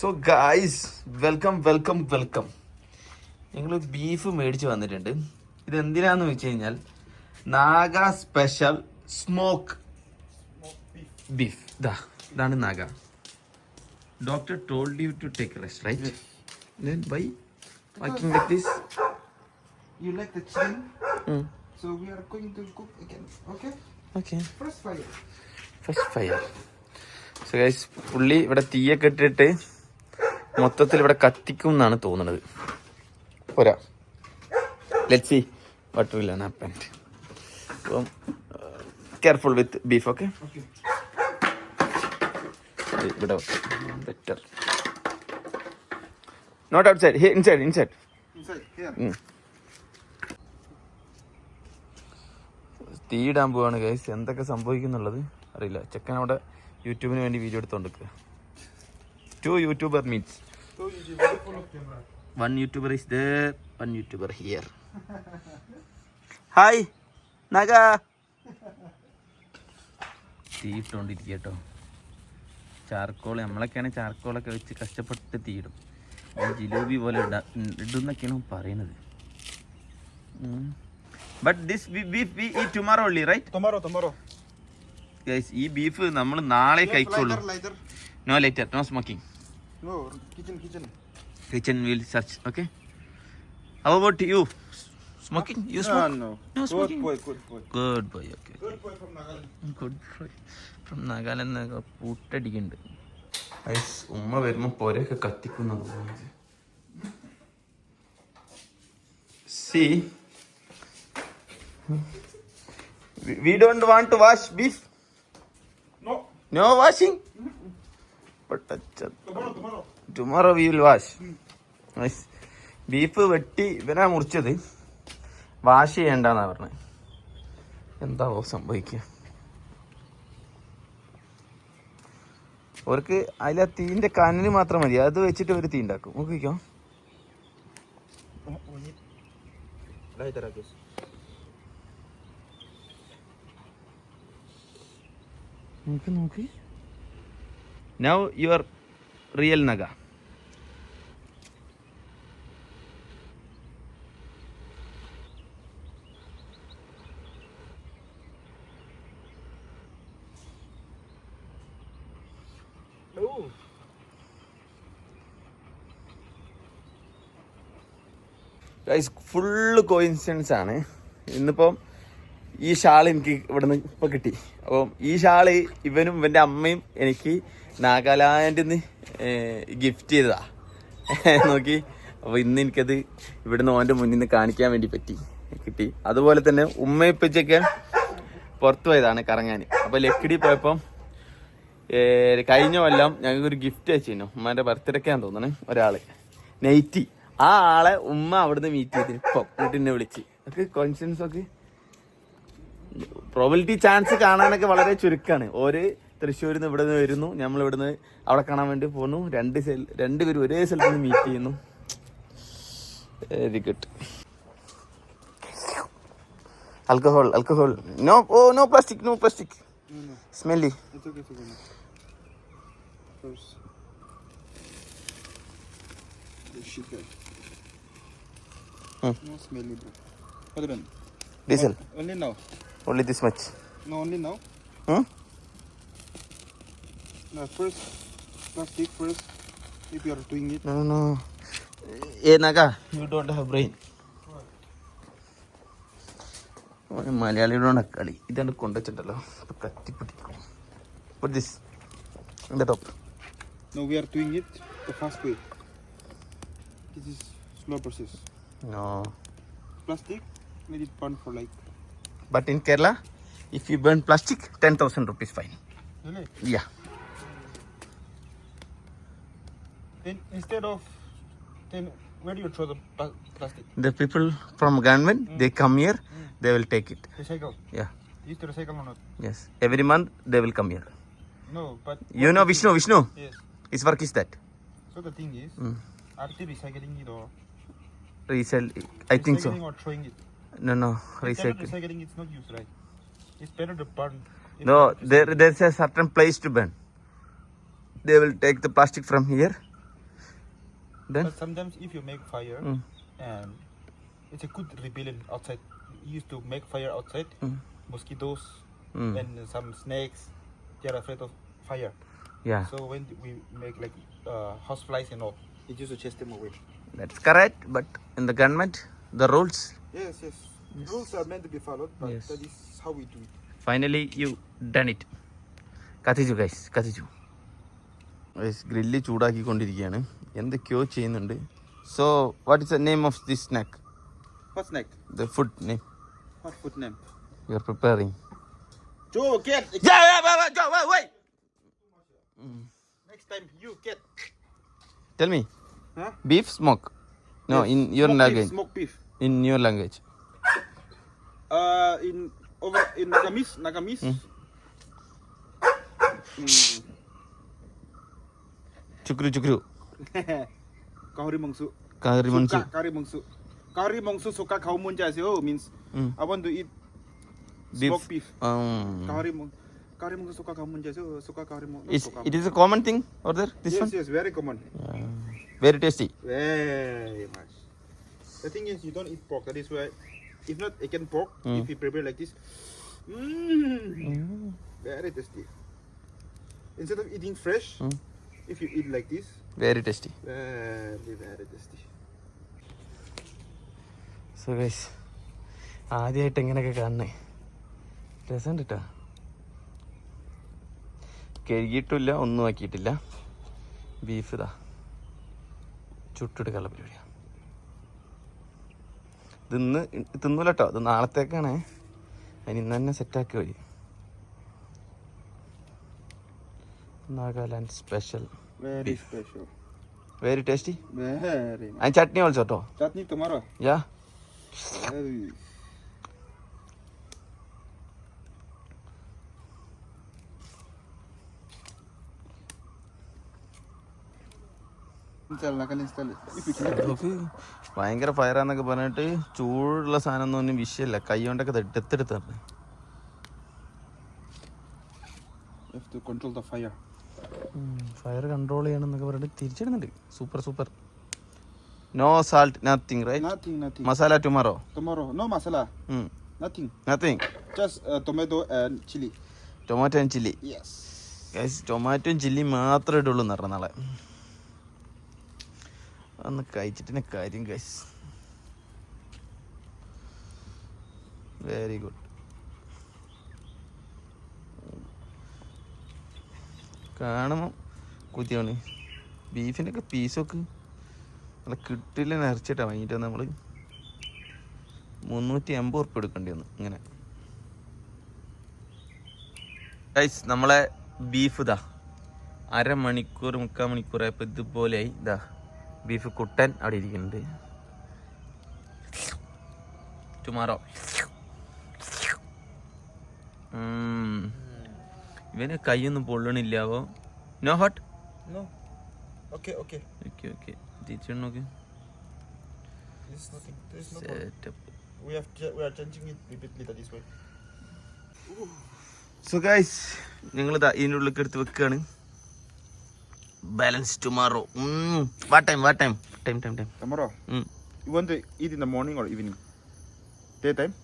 So guys welcome welcome welcome. ഞങ്ങൾ beef മേടിച്ച് വന്നിട്ടുണ്ട്. ഇത് എന്തിനാന്ന് വെച്ച് കഴിഞ്ഞാൽ നാഗ സ്പെഷ്യൽ സ്മോക്ക് ബീഫ്. ഇതാണ് Naga. Doctor told you to take rest, right? Then why working like this? You like the chicken? So we are going to cook again. Okay? First fire. So guys, പുള്ളി ഇവിടെ തീയൊക്കെ ഇട്ടിട്ട് മൊത്തത്തിൽ ഇവിടെ കത്തിക്കും എന്നാണ് തോന്നുന്നത്. പോരാ, let's see what will happen. അപ്പം കെയർഫുൾ വിത്ത് ബീഫ്. ഓക്കെ, ഇവിടെ better. Not outside, inside. തീ ഇടാൻ പോവാണ് ഗൈസ്. എന്തൊക്കെ സംഭവിക്കുന്നുള്ളത് അറിയില്ല. ചെക്കൻ അവിടെ യൂട്യൂബിന് വേണ്ടി video എടുത്തോണ്ടിരിക്കുക. 2 YouTuber meets. 2 YouTuber full of camera. 1 YouTuber is there, 1 YouTuber here. Hi, Naga. തീ ഇട്ടോണ്ടിരിക്കുക കേട്ടോ. ചാർക്കോൾ, നമ്മളൊക്കെയാണ് ചാർക്കോളൊക്കെ വെച്ച് കഷ്ടപ്പെട്ട് തീയിടും. ജിലേബി പോലെ ഇടുന്നൊക്കെയാണ് പറയുന്നത്. But this beef we eat tomorrow only, right? Tomorrow. Guys, ഈ ബീഫ് നമ്മൾ നാളെ കഴിക്കുള്ളൂ. Lighter. No lighter, no smoking. No, Kitchen will search, okay? How about you? Smoking? You smoke? No. No smoking? Good boy. Good boy, okay. Good boy from Nagaland. Good boy. From Nagaland പൂട്ടടിക്കുന്നുണ്ട്. ഐസ് ഉമ്മ വരുമ്പോൾ പോരൊക്കെ കത്തിക്കുന്നത്. See, we don't want to wash beef. No washing? Tomorrow we will wash. Nice. Beef വെട്ടി ഇവനാ മുറിച്ചത്. Wash ചെയ്യണ്ടെന്നാ പറഞ്ഞത്. എന്താവോ സംഭവിക്കുക. അവർക്ക് അതിലെ തീന്റെ കനല് മാത്രം മതി, അത് വെച്ചിട്ട് ഒരു തീ ഉണ്ടാക്കും. നോക്കിക്കോ. നോക്കി. Now your real Naga. Guys, full coincidence ആണ്. ഇന്നിപ്പം ഈ ഷാൾ എനിക്ക് ഇവിടുന്ന് ഇപ്പം കിട്ടി. അപ്പം ഈ ഷാള് ഇവനും ഇവൻ്റെ അമ്മയും എനിക്ക് നാഗാലാൻഡിൽ നിന്ന് ഗിഫ്റ്റ് ചെയ്തതാ. നോക്കി. അപ്പോൾ ഇന്ന് എനിക്കത് ഇവിടുന്ന് ഓൻ്റെ മുന്നിൽ നിന്ന് കാണിക്കാൻ വേണ്ടി കിട്ടി. അതുപോലെ തന്നെ ഉമ്മയിപ്പച്ചൊക്കെ പുറത്തു പോയതാണ് കറങ്ങാൻ. അപ്പോൾ ലക്കിടി പോയപ്പം കഴിഞ്ഞ കൊല്ലം ഞങ്ങൾക്കൊരു ഗിഫ്റ്റ് അയച്ചിരുന്നു. ഉമ്മാൻ്റെ ബർത്ത്ഡേക്കാന്ന് തോന്നണേ ഒരാൾ നൈറ്റി. ആ ആളെ ഉമ്മ അവിടുന്ന് മീറ്റ് ചെയ്തിന് ഇപ്പം എന്നിട്ട് എന്നെ വിളിച്ച്. ഒക്കെ കോൺഫിഡൻസ് ഒക്കെ പ്രോബിലിറ്റി ചാൻസ് കാണാനൊക്കെ വളരെ ചുരുക്കമാണ്. ഒരു തൃശ്ശൂരിൽ നിന്ന് ഇവിടെ നിന്ന് വരുന്നു, നമ്മൾ ഇവിടുന്ന് അവിടെ കാണാൻ വേണ്ടി പോകുന്നു. രണ്ടുപേരും ഒരേ സ്ഥലത്ത് നിന്ന് മീറ്റ് ചെയ്യുന്നു. Very good. alcohol. No plastic. Smelly. It's okay. First. The sugar. No smelly, bro. What happened? Diesel. Only now. Only this much. No, only now. No, first plastic first. If you are doing it. No. Hey Naga, you don't have brain. മലയാളിയോടാണ് കളി. ഇതാണ് കൊണ്ടുവച്ചിട്ടല്ലോ, കത്തിപ്പിടിക്കും. Put this in the top. No, we are doing it the fast way. This is slow process. No. Plastic, let it burn for like. But in Kerala, if you burn plastic, 10,000 rupees fine. Really? Yeah. Then instead of, then where do you throw the plastic? The people from government, they come here, they will take it. Recycle. Yeah. Used to recycle or not? Yes. Every month they will come here. No, but. You know Vishnu? Yes. His work is that. So the thing is, are they recycling it or? Resell, I think so. Recycling or throwing it? No. Instead of Recycle. recycling, it's not used, right? It's better to burn. No, there's a certain place to burn. They will take the plastic from here Then? But sometimes if you make fire, and it's a good rebellion outside. You used to make fire outside. Mosquitoes and some snakes, they are afraid of fire. Yeah. So when we make like houseflies and all, it used to chase them away. That's correct. But in the government, the rules. Yes. Rules are meant to be followed, but Yes. that is how we do it. Finally, you done it. കത്തിച്ചു guys, കത്തിച്ചു guys. Grill ചൂടാക്കിക്കൊണ്ടിരിക്കുകയാണ്, എന്തൊക്കെയോ ചെയ്യുന്നുണ്ട്. So what is the name of this snack? What snack? The food name What food name? You are preparing. Joe, get. Wait. Next time you get. Tell me. Huh? Beef smoke? No, Yes. in your Smoked language. Beef, smoked beef. In your language. In Nagamis. Chukru. Kahuri mangsu. Kari mangsu. Kari mangsu suka kau munja sih. Means I want to eat smoked beef. Kari mangsu suka kau munja sih. Suka kari mangsu. It is a common thing over there. This one. Yes, very common. Very tasty. Very much. The thing is, you don't eat pork. That is why, if not, I can pork. If you prepare like this, very tasty. Instead of eating fresh, if you eat like this, Very tasty. very tasty. So guys, ആദ്യമായിട്ട് എങ്ങനെയൊക്കെ കാണണേ, രസമുണ്ട് കേട്ടോ. കഴുകിയിട്ടില്ല, ഒന്നും ആക്കിയിട്ടില്ല. Beef ഇതാ ചുട്ടെടുക്കാനുള്ള പരിപാടിയാണ്. ഇതിന്ന് തിന്നൂല കേട്ടോ, ഇത് നാളത്തേക്കാണ്. അതിന് ഇന്ന് തന്നെ സെറ്റാക്കി വഴി. Nagaland special. Very special. Very tasty. Very. And chutney also too. Chutney tomorrow. Yeah. Install. ഭയങ്കര ഫയറാന്നൊക്കെ പറഞ്ഞിട്ട് ചൂടുള്ള സാധനം ഒന്നും വിഷയമല്ല, കൈ കൊണ്ടൊക്കെ എടുത്തെടുത്താണ്. You have to control the fire. Fire control ചെയ്യണമെന്നൊക്കെ പറഞ്ഞിട്ട് തിരിച്ചിടുന്നുണ്ട്. Super. No salt, nothing, right? Nothing. Masala tomorrow? Tomorrow, no masala. Nothing. Just tomato and chili. Tomato and chilli. Yes. Guys, ടൊമാറ്റോയും ചില്ലി മാത്രമേ ഇടുള്ളൂ എന്ന് പറഞ്ഞ നാളെ. അതൊന്ന് കഴിച്ചിട്ടിന് കാര്യം ഗൈസ്. Very good. കാണുമ്പോൾ കുതിയാണ്. ബീഫിൻ്റെ ഒക്കെ പീസൊക്കെ നല്ല കിട്ടില്ല, നിറച്ചിട്ടാണ് വാങ്ങിയിട്ട് നമ്മൾ 380 ഉറുപ്പിക എടുക്കേണ്ടി വന്നു ഇങ്ങനെ. ഗൈസ്, നമ്മളെ ബീഫ് ഇതാ 1/2 മണിക്കൂർ 3/4 മണിക്കൂറായപ്പോൾ ഇതുപോലെയായി. ഇതാ ബീഫ് കുട്ടൻ അവിടെ ഇരിക്കുന്നുണ്ട്. ടുമാറോ. ഇവന് കൈയൊന്നും പൊള്ളണില്ലാവോ? No hot? No. Okay. Okay തിരിച്ചു നോക്ക്. This is nothing. There is no problem. Setup. We are changing it repeatedly that is way. So guys, ഞങ്ങളിതാ ഇതിൻ്റെ ഉള്ളിലേക്ക് എടുത്ത് വെക്കുകയാണ്. Balance tomorrow. What time? Tomorrow. You want to eat in the morning or evening? Daytime?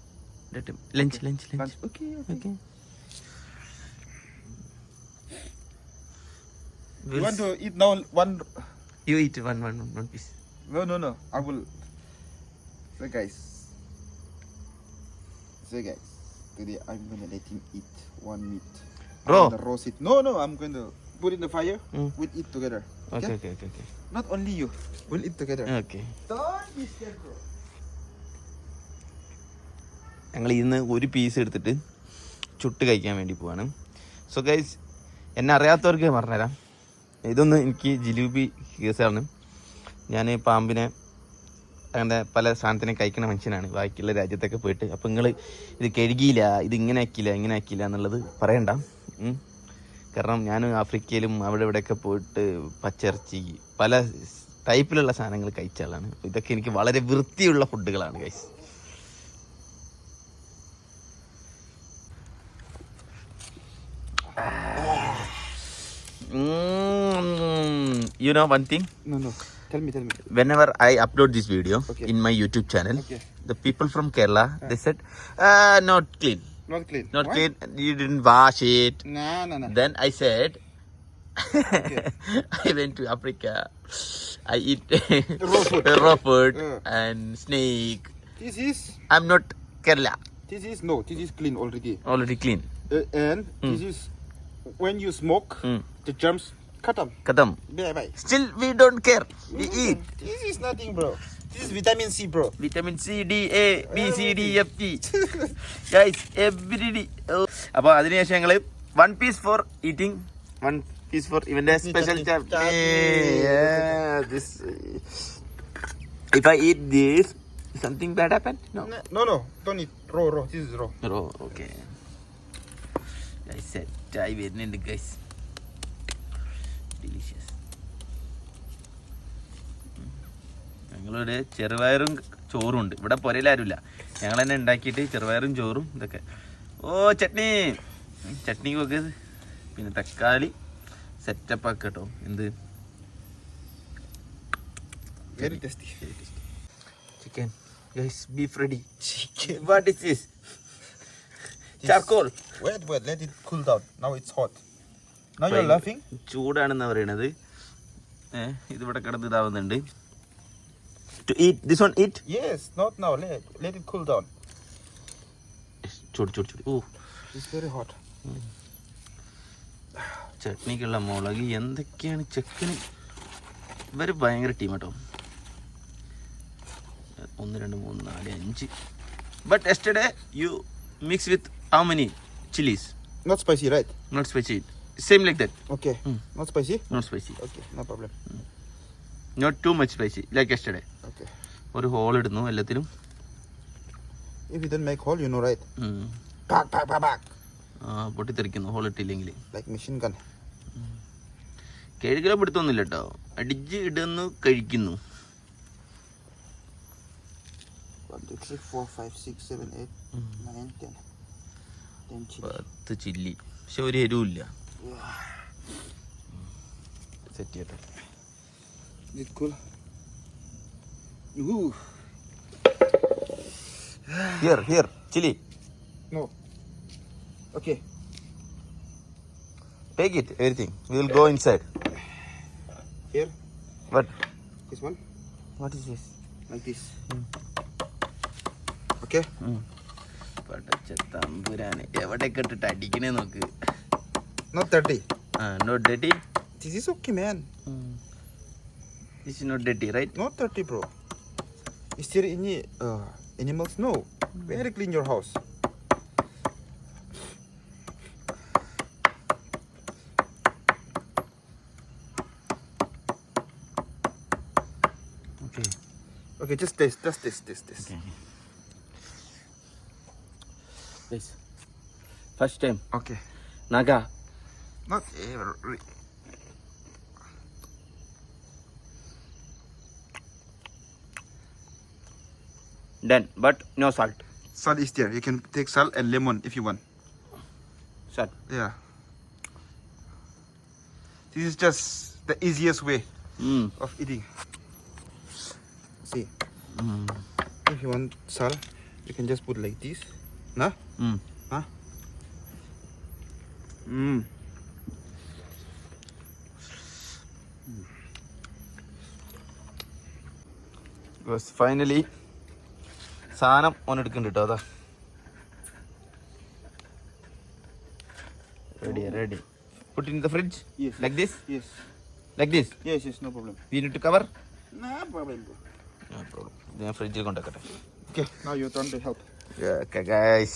Lunch. Okay. You want to eat now one? You eat one piece. No. I will. So guys. Today I'm gonna let him eat one meat. Raw? I'm gonna roast it. No. I'm going to put it in the fire. We'll eat together. Okay. Not only you. We'll eat together. Okay. Don't be scared, bro. ഞങ്ങൾ ഇന്ന് ഒരു piece എടുത്തിട്ട് ചുട്ട് കഴിക്കാൻ വേണ്ടി പോവാണ്. So guys, എന്നെ അറിയാത്തവർക്ക് പറഞ്ഞുതരാം. ഇതൊന്ന് എനിക്ക് ജിലേബി കേസാണ്. ഞാൻ പാമ്പിനെ അങ്ങനെ പല സാധനത്തിനെ കഴിക്കുന്ന മനുഷ്യനാണ് ബാക്കിയുള്ള രാജ്യത്തൊക്കെ പോയിട്ട്. അപ്പോൾ നിങ്ങൾ ഇത് കഴുകിയില്ല, ഇത് ഇങ്ങനെ ആക്കിയില്ല എന്നുള്ളത് പറയണ്ട. കാരണം ഞാൻ ആഫ്രിക്കയിലും അവിടെ ഇവിടെയൊക്കെ പോയിട്ട് പച്ചിറച്ചി പല ടൈപ്പിലുള്ള സാധനങ്ങൾ കഴിച്ച ആളാണ്. ഇതൊക്കെ എനിക്ക് വളരെ വൃത്തിയുള്ള ഫുഡുകളാണ് guys. You know one thing? No. Tell me. whenever I upload this video Okay. in my YouTube channel, Okay. the people from Kerala, they said, not clean. Not clean. Not Why? clean. You didn't wash it. Nah. Then I said, I went to Africa. I eat Raw food. raw food Yeah. and snake. This is I'm not Kerala. This is clean already. Already clean. And this is when you smoke, the germs cut them. Kadam. Bye. Still, we don't care. We eat. This is nothing, bro. This is vitamin C, bro. Vitamin C, D, A, B, C, D, F, G. Guys, every day. അപ്പോൾ അതിനുശേഷം ഞങ്ങൾ 1 piece for eating, 1 piece for ഇവന്റെ special Chutney. this. If I eat this, something bad happen? No. No. Don't eat raw. This is raw. Oh, okay. I said, I വരുന്നുണ്ട് guys. Delicious. ഞങ്ങളിവിടെ ചെറുപയറും ചോറും ഉണ്ട്. ഇവിടെ പുരയിലാരുമില്ല. ഞങ്ങൾ തന്നെ ഉണ്ടാക്കിയിട്ട് ചെറുപയറും ചോറും ഇതൊക്കെ. ഓ ചട്നിക്കൊക്കെ പിന്നെ തക്കാളി സെറ്റപ്പ് ആക്കുക കേട്ടോ. എന്ത് Very tasty. Chicken guys, beef ready. What is this? Charcoal. Wait. Let it cool down. Now it's hot. Now you're Fine. laughing. ചൂടാണെന്ന് പറയണത്. ഇതിവിടെ കിടന്ന് ഇതാവുന്നുണ്ട്. To eat this one, eat. Yes. Not now. Let it cool down. ചൂട്. ഓ, It's very hot. ചട്നിക്കുള്ള മുളക് എന്തൊക്കെയാണ് ചെക്കന്. ഇവര് ഭയങ്കര team കേട്ടോ. 1 2 3 4 5. But yesterday you mix with how many chilies? Not spicy, right? Not spicy. Same like that. Okay. Not spicy. Not spicy. Okay. No problem. Not too much spicy like yesterday. Okay. ഒരു whole ഇടുന്നു എല്ലാത്തിലും. If you don't make hole, you know, right? ഉം. Pack. പൊട്ടിത്തെറിക്കുന്നു hole ഇട്ടില്ലെങ്കിൽ. Like machine gun. കഴുകല പിടുത്തൊന്നുമില്ല കേട്ടോ. അടിച്ച് ഇടുന്നു, കഴിക്കുന്നു. 1 2 3 4 5 6 7 8 9 10. 10 chili. 10 ചില്ലി. പക്ഷെ ഒരു എരിവില്ല. സെറ്റ് ചെയ്യട്ടെ. Is it cool? Ooh. Here, chili. No. Okay. Take it, everything. We will go inside. Here. What? This one. What is this? Like this. Okay. പടച്ച തമ്പുരാനെ, എവിടെയൊക്കെ ഇട്ടിട്ട് അടിക്കണേ നോക്ക്. Not dirty. Not dirty. This is okay, man. This is not dirty, right? Not dirty, bro. Is there any animals? No. Very clean your house. Okay, just taste. Okay. Guys, first time. Okay. Naga. Not ever. Done, but no salt. Salt is there. You can take salt and lemon if you want. Salt. Yeah. This is just the easiest way of eating. See, if you want salt, you can just put like this. Nah? Huh? Finally, സാധനം ഓനെടുക്കുന്നുണ്ട് കേട്ടോ. അതാ ready. Put it in the fridge. Yes. Like this. Yes. Like this. Yes, no problem. We need to cover. No problem, bro. No problem. ഞാൻ ഫ്രിഡ്ജിൽ കൊണ്ടുവെക്കട്ടെ. Okay, now your turn to help. Okay, guys.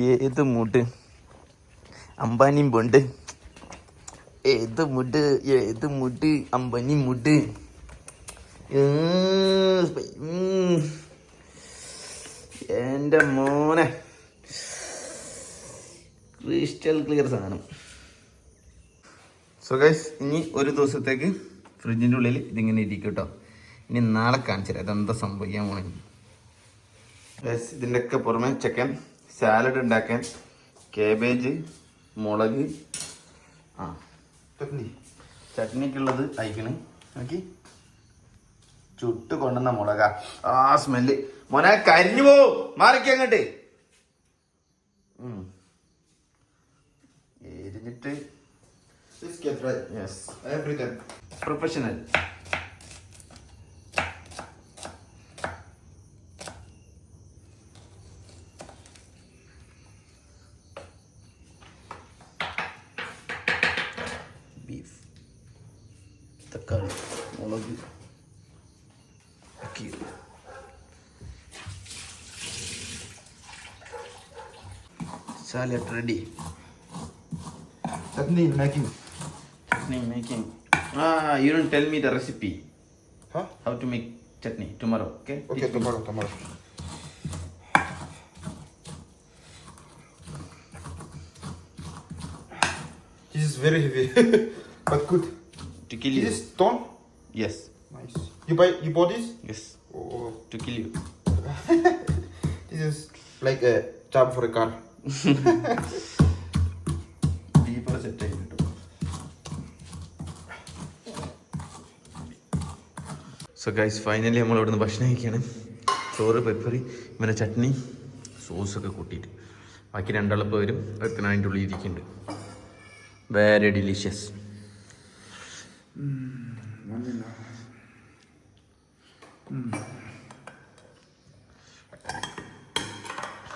ഏത് മുട് അംബാനി ബൊണ്ട്. ഏത് മുട് അംബാനി മുട്. എൻ്റെ മോനെ, crystal clear സാധനം. So guys, ഇനി ഒരു ദിവസത്തേക്ക് ഫ്രിഡ്ജിൻ്റെ ഉള്ളിൽ ഇതിങ്ങനെ ഇരിക്കും കേട്ടോ. ഇനി നാളെ കാണിച്ചു തരാം ഇതെന്താ സംഭവിക്കാൻ പോണെങ്കിൽ. ഗൈസ്, ഇതിൻ്റെയൊക്കെ പുറമെ ചിക്കൻ സാലഡ് ഉണ്ടാക്കാൻ, കേബേജ്, മുളക്, Chutney. ചട്നിക്കുള്ളത് അയക്കണ് നോക്കി. ചുട്ട് കൊണ്ടുവന്ന മുളക. ആ സ്മെല്ല് മോനെ കരിഞ്ഞു പോവും. മാറിക്ക അങ്ങോട്ട്. എരിഞ്ഞിട്ട് This get right. Yes Everything. Professional. Beef, തക്കാളി, മുളക്, salad ready. Chutney making. Chutney making. You don't tell me the recipe. Huh? How to make chutney tomorrow, okay? Okay, Teach me. tomorrow. This is very heavy, but good. To kill you. This is stone. Yes. Nice. You bought this? Yes. Oh, To kill you. this is like a job for a car. Deeper set ആയിട്ട്. So guys finally നമ്മൾ ഇവിടുന്ന് ഭക്ഷണം കഴിക്കുകയാണ്. ചോറ്, peppery, പിന്നെ ചട്നി, സോസൊക്കെ കൂട്ടിയിട്ട്. ബാക്കി രണ്ടാളിപ്പോൾ വരും. ഒരുത്തിന് അതിൻ്റെ ഉള്ളിൽ ഇരിക്കുന്നുണ്ട്. Very delicious. Money now.